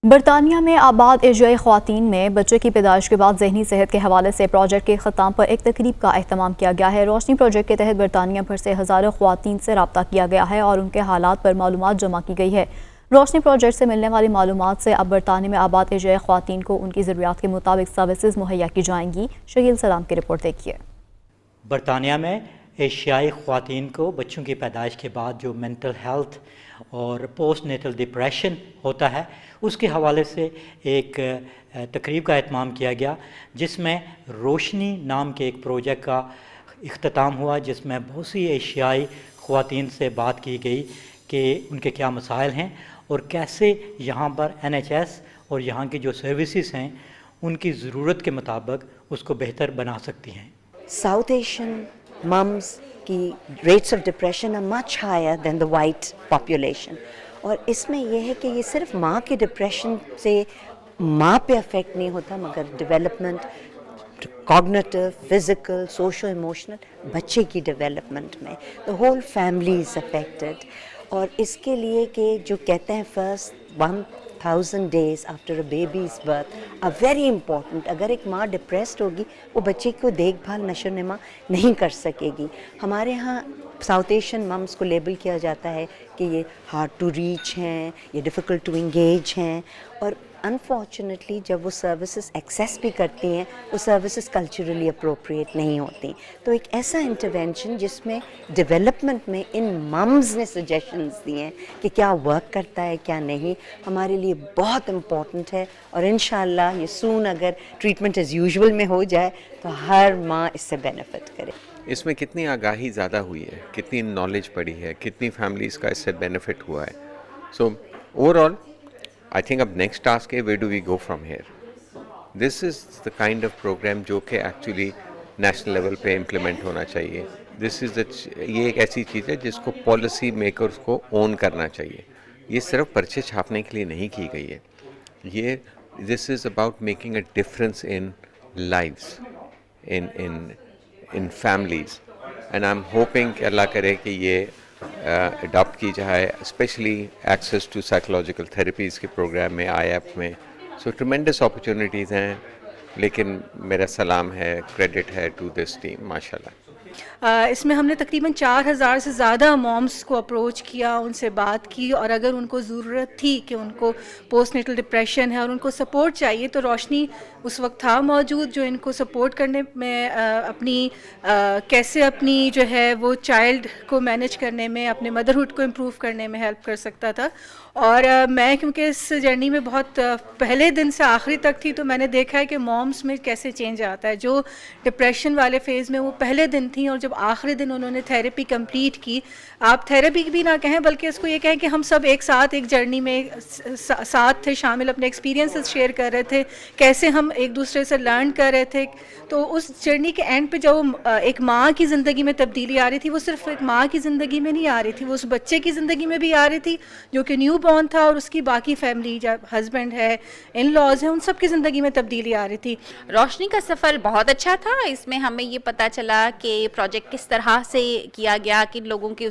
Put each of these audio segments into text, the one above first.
برطانیہ میں آباد ایشیائی خواتین میں بچے کی پیدائش کے بعد ذہنی صحت کے حوالے سے پروجیکٹ کے اختتام پر ایک تقریب کا اہتمام کیا گیا ہے۔ روشنی پروجیکٹ کے تحت برطانیہ بھر سے ہزاروں خواتین سے رابطہ کیا گیا ہے اور ان کے حالات پر معلومات جمع کی گئی ہے۔ روشنی پروجیکٹ سے ملنے والی معلومات سے اب برطانیہ میں آباد ایشیائی خواتین کو ان کی ضروریات کے مطابق سروسز مہیا کی جائیں گی۔ شہیل سلام کی رپورٹ دیکھیے۔ برطانیہ میں ایشیائی خواتین کو بچوں کی پیدائش کے بعد جو مینٹل ہیلتھ اور پوسٹ نیٹل ڈپریشن ہوتا ہے اس کے حوالے سے ایک تقریب کا اہتمام کیا گیا، جس میں روشنی نام کے ایک پروجیکٹ کا اختتام ہوا، جس میں بہت سی ایشیائی خواتین سے بات کی گئی کہ ان کے کیا مسائل ہیں اور کیسے یہاں پر NHS اور یہاں کی جو سروسز ہیں ان کی ضرورت کے مطابق اس کو بہتر بنا سکتی ہیں۔ ساؤتھ ایشین ممز کی rates of depression are much higher than the white population، اور اس میں یہ ہے کہ یہ صرف ماں کے ڈپریشن سے ماں پہ افیکٹ نہیں ہوتا، مگر development cognitive, physical, socio emotional, بچے کی ڈیولپمنٹ میں the whole family is affected۔ اور اس کے لیے کہ جو کہتے ہیں first 1000 days after a baby's birth are very important۔ اگر ایک ماں ڈپریسڈ ہوگی وہ بچے کو دیکھ بھال نشو و نما نہیں کر سکے گی۔ ہمارے ہاں ساؤتھ ایشین ممس کو لیبل کیا جاتا ہے کہ یہ ہارڈ ٹو ریچ ہیں، یہ ڈیفیکلٹ ٹو انگیج ہیں، اور انفارچونیٹلی جب وہ سروسز ایکسیس بھی کرتی ہیں وہ سروسز کلچرلی اپروپریٹ نہیں ہوتی۔ تو ایک ایسا انٹرونشن جس میں ڈیولپمنٹ میں ان ممز نے سجیشنز دی ہیں کہ کیا ورک کرتا ہے کیا نہیں، ہمارے لیے بہت امپورٹنٹ ہے، اور انشاءاللہ یہ سون اگر ٹریٹمنٹ ایز یوزول میں ہو جائے تو ہر ماں اس سے بینیفٹ کرے۔ اس میں کتنی آگاہی زیادہ ہوئی ہے، کتنی نالج پڑی ہے، کتنی فیملیز کا اس سے بینیفٹ ہوا ہے۔ So overall I think اب نیکسٹ ٹاسک ہے where do we go from here. This is the kind of programme جو کہ ایکچولی نیشنل لیول پہ امپلیمنٹ ہونا چاہیے۔ یہ ایک ایسی چیز ہے جس کو پالیسی میکرز کو اون کرنا چاہیے۔ یہ صرف پرچے چھاپنے کے لیے نہیں کی گئی ہے، this is about making a difference in lives, in families, and I am hoping کہ اللہ کرے کہ یہ اڈاپٹ کی جائے، especially access to psychological therapies کے پروگرام میں، IAP میں۔ سو ٹریمینڈس اپرچونیٹیز ہیں، لیکن میرا سلام ہے، کریڈٹ ہے ٹو دس ٹیم، ماشاء اللہ۔ اس میں ہم نے تقریباً 4000 سے زیادہ مومس کو اپروچ کیا، ان سے بات کی، اور اگر ان کو ضرورت تھی کہ ان کو پوسٹ نیٹل ڈپریشن ہے اور ان کو سپورٹ چاہیے تو روشنی اس وقت تھا موجود جو ان کو سپورٹ کرنے میں کیسے اپنی جو ہے وہ چائلڈ کو مینیج کرنے میں، اپنے مدرہڈ کو امپروو کرنے میں ہیلپ کر سکتا تھا۔ اور میں کیونکہ اس جرنی میں بہت پہلے دن سے آخری تک تھی تو میں نے دیکھا ہے کہ مومس میں کیسے چینج آتا ہے۔ جو ڈپریشن والے فیز میں وہ پہلے دن تھیں اور جب آخری دن انہوں نے تھیراپی کمپلیٹ کی، آپ تھیراپی بھی نہ کہیں بلکہ اس کو یہ کہیں کہ ہم سب ایک ساتھ ایک جرنی میں ساتھ تھے شامل، اپنے ایکسپیرینسز شیئر کر رہے تھے، کیسے ہم ایک دوسرے سے لرن کر رہے تھے۔ تو اس جرنی کے اینڈ پہ جب ایک ماں کی زندگی میں تبدیلی آ رہی تھی، وہ صرف ایک ماں کی زندگی میں نہیں آ رہی تھی، وہ اس بچے کی زندگی میں بھی آ رہی تھی جو کہ نیو بورن تھا، اور اس کی باقی فیملی، جب ہسبینڈ ہے، ان لاز ہیں، ان سب کی زندگی میں تبدیلی آ رہی تھی۔ روشنی کا سفر بہت اچھا تھا۔ اس میں ہمیں یہ پتہ چلا کہ پروجیکٹ کس طرح سے کیا گیا، کن لوگوں کی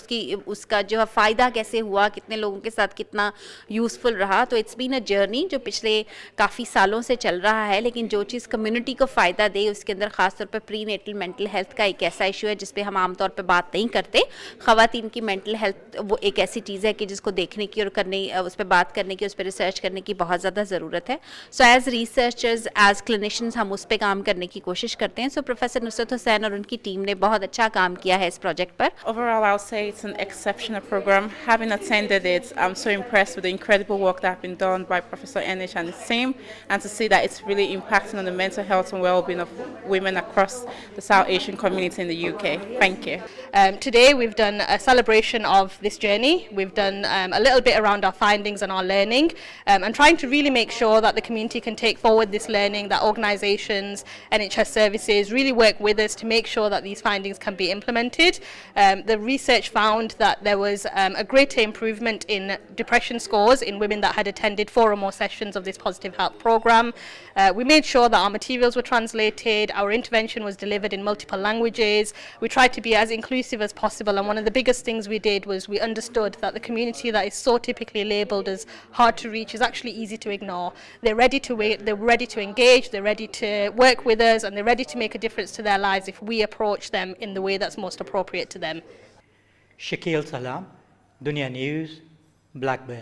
اس کا جو ہے فائدہ کیسے ہوا، کتنے لوگوں کے ساتھ کتنا یوزفل رہا۔ تو اٹس بین اے جرنی جو پچھلے کافی سالوں سے چل رہا ہے، لیکن جو چیز کمیونٹی کو فائدہ دے اس کے اندر خاص طور پہ پری نیٹل مینٹل ہیلتھ کا ایک ایسا ایشو ہے جس پہ ہم عام طور پہ بات نہیں کرتے۔ خواتین کی مینٹل ہیلتھ وہ ایک ایسی چیز ہے کہ جس کو دیکھنے کی اور کرنے، اس پہ بات کرنے کی، اس پہ ریسرچ کرنے کی بہت زیادہ ضرورت ہے۔ So as researchers, as clinicians ہم اس پہ کام کرنے کی کوشش کرتے ہیں۔ سو پروفیسر نصرت حسین اور ان کی ٹیم نے بہت اچھا کام کیا ہے اس project per. Overall, I'll say it's an exceptional program. Having attended it, I'm so impressed with the incredible work that has been done by Professor Enish and his team, and to see that it's really impacting on the mental health and well-being of women across the South Asian community in the UK. Thank you. Today we've done a celebration of this journey. We've done a little bit around our findings and our learning, and trying to really make sure that the community can take forward this learning, that organisations, NHS services really work with us to make sure that these findings findings can be implemented. The research found that there was a greater improvement in depression scores in women that had attended 4 or more sessions of this Positive Health program. We made sure that our materials were translated, our intervention was delivered in multiple languages. We tried to be as inclusive as possible, and one of the biggest things we did was we understood that the community that is so typically labelled as hard to reach is actually easy to ignore. They're ready to wait, they're ready to engage, they're ready to work with us, and they're ready to make a difference to their lives if we approach them in the way that's most appropriate to them. Shakil Salam, Dunia News, Blackburn.